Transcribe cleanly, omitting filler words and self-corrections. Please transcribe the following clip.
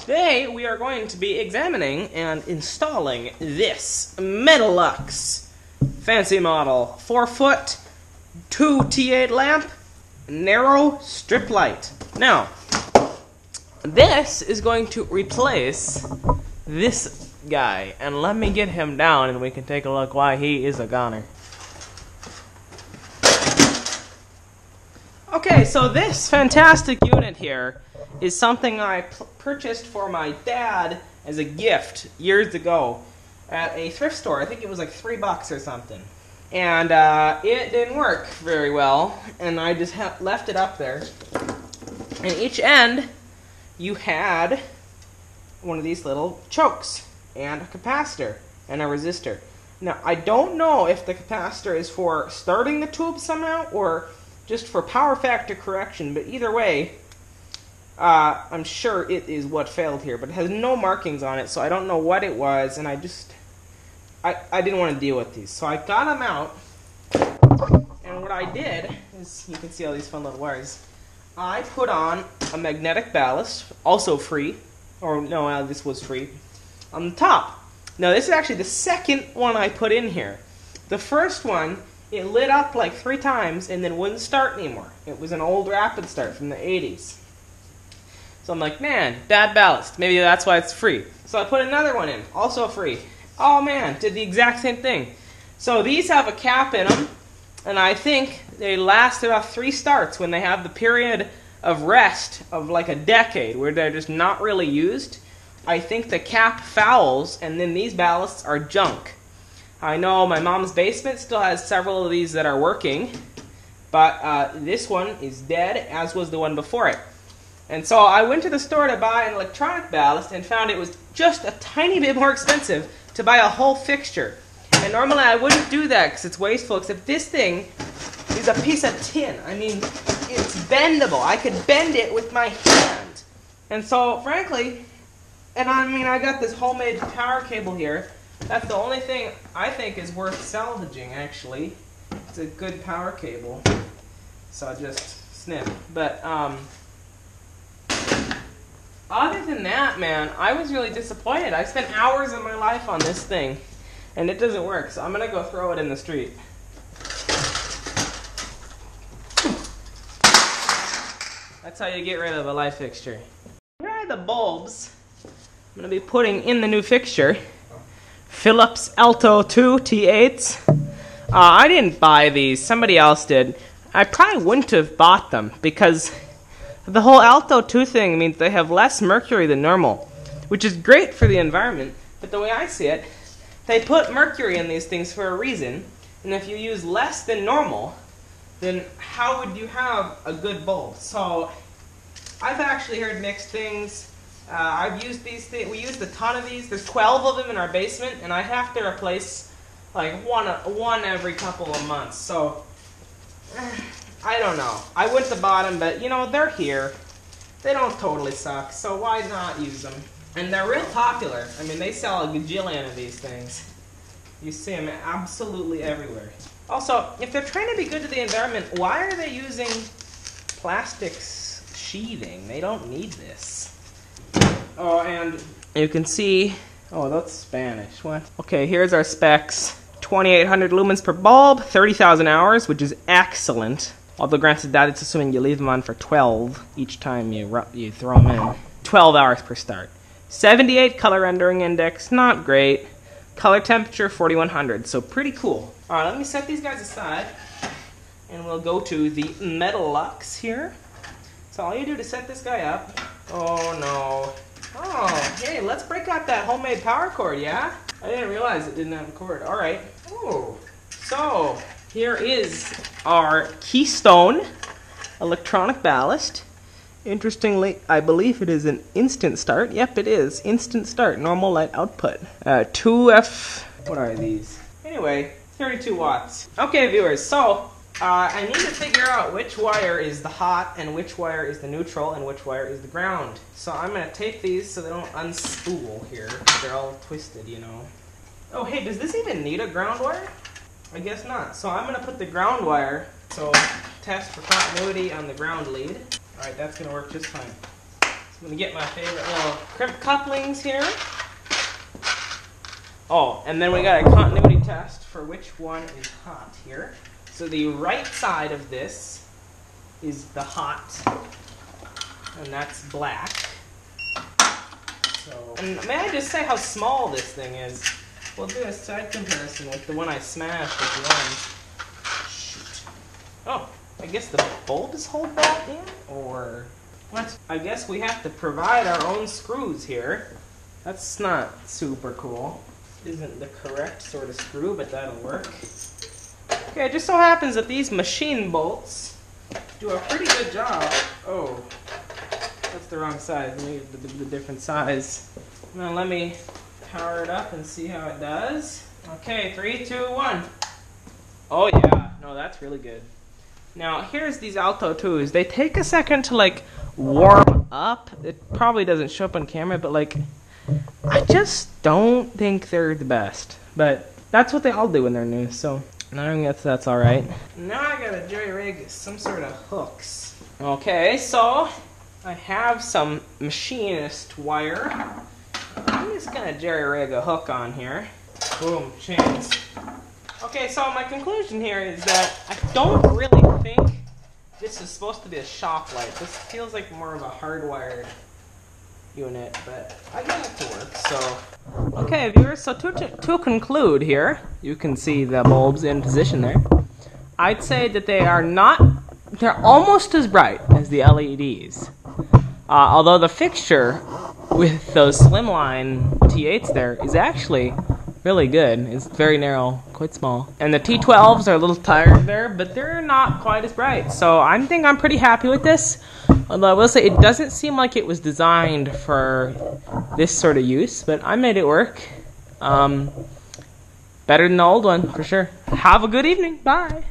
Today we are going to be examining and installing this Metalux fancy model 4-foot 2 T8 lamp, narrow strip light. Now, this is going to replace this guy, and let me get him down and we can take a look why he is a goner. Okay, so this fantastic unit here is something I purchased for my dad as a gift years ago at a thrift store. I think it was like $3 or something. And it didn't work very well, and I just left it up there. And each end, you had one of these little chokes, and a capacitor, and a resistor. Now, I don't know if the capacitor is for starting the tube somehow, or just for power factor correction, but either way, I'm sure it is what failed here, but it has no markings on it, so I don't know what it was, and I didn't want to deal with these. So I got them out, and what I did is, you can see all these fun little wires, I put on a magnetic ballast, also free, or no, this was free, on the top. Now this is actually the second one I put in here. The first one, it lit up like 3 times and then wouldn't start anymore. It was an old rapid start from the 80s. So I'm like, man, bad ballast. Maybe that's why it's free. So I put another one in, also free. Oh man, did the exact same thing. So these have a cap in them, and I think they last about 3 starts when they have the period of rest of like a decade where they're just not really used. I think the cap fouls, and then these ballasts are junk. I know my mom's basement still has several of these that are working, but this one is dead, as was the one before it. And so I went to the store to buy an electronic ballast and found it was just a tiny bit more expensive to buy a whole fixture. And normally I wouldn't do that because it's wasteful, except this thing is a piece of tin. I mean, it's bendable. I could bend it with my hand. And so, frankly, and I mean, I got this homemade power cable here. That's the only thing I think is worth salvaging, actually. It's a good power cable. So I just snip. But, other than that, man, I was really disappointed. I spent hours of my life on this thing, and it doesn't work. So I'm going to go throw it in the street. That's how you get rid of a light fixture. Here are the bulbs I'm going to be putting in the new fixture. Philips Alto 2 T8s. I didn't buy these. Somebody else did. I probably wouldn't have bought them because the whole Alto 2 thing means they have less mercury than normal, which is great for the environment. But the way I see it, they put mercury in these things for a reason. And if you use less than normal, then how would you have a good bulb? So I've actually heard mixed things. I've used these things. We used a ton of these. There's 12 of them in our basement, and I have to replace like one every couple of months. So I don't know. I wouldn't have bought them, but you know, they're here. They don't totally suck, so why not use them? And they're real popular. I mean, they sell a gajillion of these things. You see them absolutely everywhere. Also, if they're trying to be good to the environment, why are they using plastic sheathing? They don't need this. Oh, and you can see, oh, that's Spanish. What? Okay, here's our specs. 2,800 lumens per bulb, 30,000 hours, which is excellent. Although granted that, it's assuming you leave them on for 12 each time you throw them in. 12 hours per start. 78 color rendering index, not great. Color temperature, 4,100, so pretty cool. Alright, let me set these guys aside, and we'll go to the Metalux here. So all you do to set this guy up, oh no. Oh, hey, let's break out that homemade power cord, yeah? I didn't realize it didn't have a cord. Alright. Oh, so here is our Keystone electronic ballast. Interestingly, I believe it is an instant start. Yep, it is. Instant start, normal light output. 2F, what are these? Anyway, 32 watts. Okay, viewers, so I need to figure out which wire is the hot and which wire is the neutral and which wire is the ground. So I'm going to tape these so they don't unspool here. They're all twisted, you know. Oh, hey, does this even need a ground wire? I guess not. So I'm going to put the ground wire, so test for continuity on the ground lead. Alright, that's going to work just fine. I'm gonna get my favorite little crimp couplings here. Oh, and then we got a continuity test for which one is hot here. So the right side of this is the hot, and that's black. So, and may I just say how small this thing is? We'll do a side comparison with the one I smashed with the orange. Shoot. Oh, I guess the bulbs hold that in, or what? I guess we have to provide our own screws here. That's not super cool. Isn't the correct sort of screw, but that'll work. Okay, it just so happens that these machine bolts do a pretty good job. Oh, that's the wrong size. Let me get the different size. Now let me power it up and see how it does. Okay, 3, 2, 1. Oh yeah, no, that's really good. Now here's these Alto 2s. They take a second to like warm up. It probably doesn't show up on camera, but like, I just don't think they're the best. But that's what they all do when they're new, so I guess that's alright. Now I gotta jerry rig some sort of hooks. Okay, so I have some machinist wire. I'm just gonna jerry rig a hook on here. Boom, chains. Okay, so my conclusion here is that I don't really think this is supposed to be a shop light. This feels like more of a hardwired unit, but I got it to work, so. Okay, viewers, so to conclude here, you can see the bulbs in position there. I'd say that they're almost as bright as the LEDs. Although the fixture with those slimline T8s there is actually really good. It's very narrow, quite small. And the T12s are a little tired there, but they're not quite as bright. So I think I'm pretty happy with this. Although I will say it doesn't seem like it was designed for this sort of use, but I made it work. Better than the old one, for sure. Have a good evening. Bye.